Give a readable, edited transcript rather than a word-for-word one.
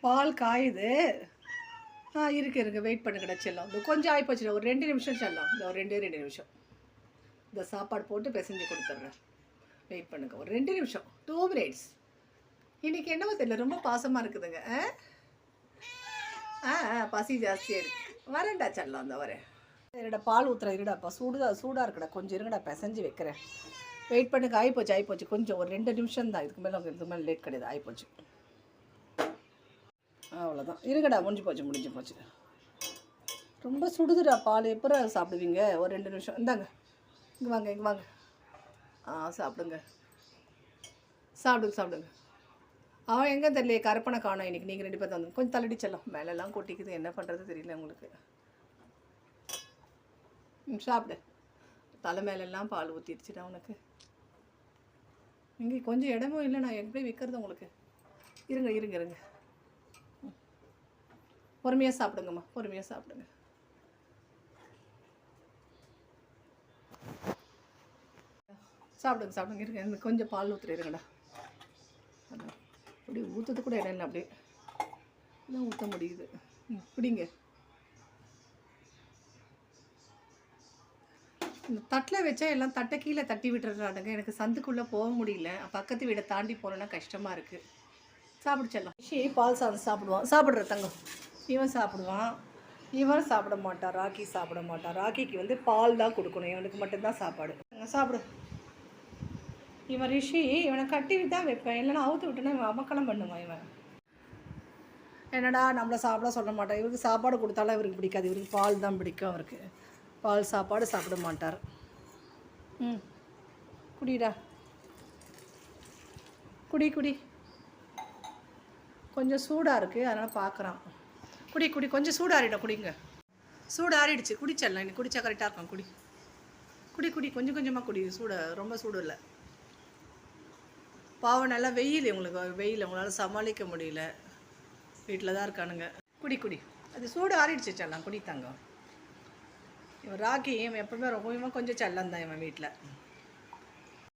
பால் காயுது. இருக்கு வெயிட் பண்ணுங்கடா செல்லம். இது கொஞ்சம் ஆகிப்போச்சுடா, ஒரு 2 நிமிஷம் செல்லம். இந்த ஒரு 2 நிமிஷம் இந்த சாப்பாடு போட்டு பிசைஞ்சு கொடுத்துட்றேன். வெயிட் பண்ணுங்க ஒரு 2 நிமிஷம், 2 மினிட்ஸ். இன்றைக்கி என்னவோ தெரியல, ரொம்ப பாசமாக இருக்குதுங்க. பசி ஜாஸ்தியாக இருக்குது. வரேன்டா செல்லம், அந்த வரேன். இருடா பால் ஊற்றுற, இருடாப்பா. சூடாக இருக்குடா, கொஞ்சம் இருங்கடா, பிசைஞ்சு வைக்கிறேன். வெயிட் பண்ணுங்க. ஆகிப்போச்சு கொஞ்சம் ஒரு 2 நிமிஷம் தான். இதுக்கு மேலே லேட் கிடையாது. ஆகிப்போச்சு, அவ்வளோதான். இருங்கடா, முடிஞ்சு போச்சு. ரொம்ப சுடுதுடா பால். எப்போ சாப்பிடுவீங்க? ஒரு 2 நிமிஷம். இந்தாங்க, இங்கே வாங்க. சாப்பிடுங்க. அவன் எங்கே தெரியலையே, கருப்பனை காணோம் இன்றைக்கி. நீங்கள் 2 பேர் தான் கொஞ்சம் தள்ளடி செல்லம். மேலெல்லாம் கொட்டிக்குது, என்ன பண்ணுறது தெரியல உங்களுக்கு. சாப்பிடு. தலை மேலெல்லாம் பால் ஊற்றிடுச்சுடா உனக்கு. இங்கே கொஞ்சம் இடமும் இல்லை, நான் எப்படி விற்கிறது உங்களுக்கு. இருங்க. பொறுமையாக சாப்பிடுங்கம்மா, பொறுமையாக சாப்பிடுங்க. சாப்பிடுங்க. இருங்க, கொஞ்சம் பால் ஊற்றுறீங்கடா. அப்படி ஊற்றுறது கூட இடம் இல்லை, அப்படியே தான் ஊற்ற முடியுது. பிடிங்க. இந்த தட்டில் வச்சா எல்லாம் தட்டை கீழே தட்டி விட்டுறானுங்க. எனக்கு சந்துக்குள்ளே போக முடியல. பக்கத்து வீடை தாண்டி போனோன்னா கஷ்டமாக இருக்குது. சாப்பிடுச்சலாம். பால் சாதம் சாப்பிடுவான். சாப்பிட்ற தங்கம். இவன் சாப்பிடுவான். இவன் சாப்பிட மாட்டான். ராக்கி சாப்பிட மாட்டான். ராக்கிக்கு பால் தான் கொடுக்கணும். இவனுக்கு மட்டும்தான் சாப்பாடு. சாப்பிடு. இவன் ரிஷி, இவனை கட்டி விட்டு தான் வைப்பேன், இல்லைன்னா அவுத்து விட்டுனா இவன் அமக்கலம் பண்ணுவான். இவன் என்னடா நம்மளை சாப்பிட சொல்ல மாட்டான். இவருக்கு சாப்பாடு கொடுத்தாலும் இவருக்கு பிடிக்காது. இவருக்கு பால் தான் பிடிக்கும். அவருக்கு பால் சாப்பாடு சாப்பிட மாட்டார். குடிடா, குடி. கொஞ்சம் சூடாக இருக்குது, அதனால் பார்க்குறான். குடி கொஞ்சம் சூடாறிடும். குடிங்க. சூடாறிடுச்சு. குடிச்சிடலாம். இன்னைக்கு குடித்தா கரெக்டாக இருக்கும். குடி கொஞ்சமாக குடி. ரொம்ப சூடு இல்லை. பாவம், நல்லா வெயில். உங்களால் சமாளிக்க முடியல. வீட்டில் தான் இருக்கானுங்க. குடி. அது சூடு ஆறிடுச்சு செல்லம். குடி தங்கம். இவன் ராக்கி, இவன் எப்பவுமே இவன் கொஞ்சம் செல்லம் தான் இவன் வீட்டில்.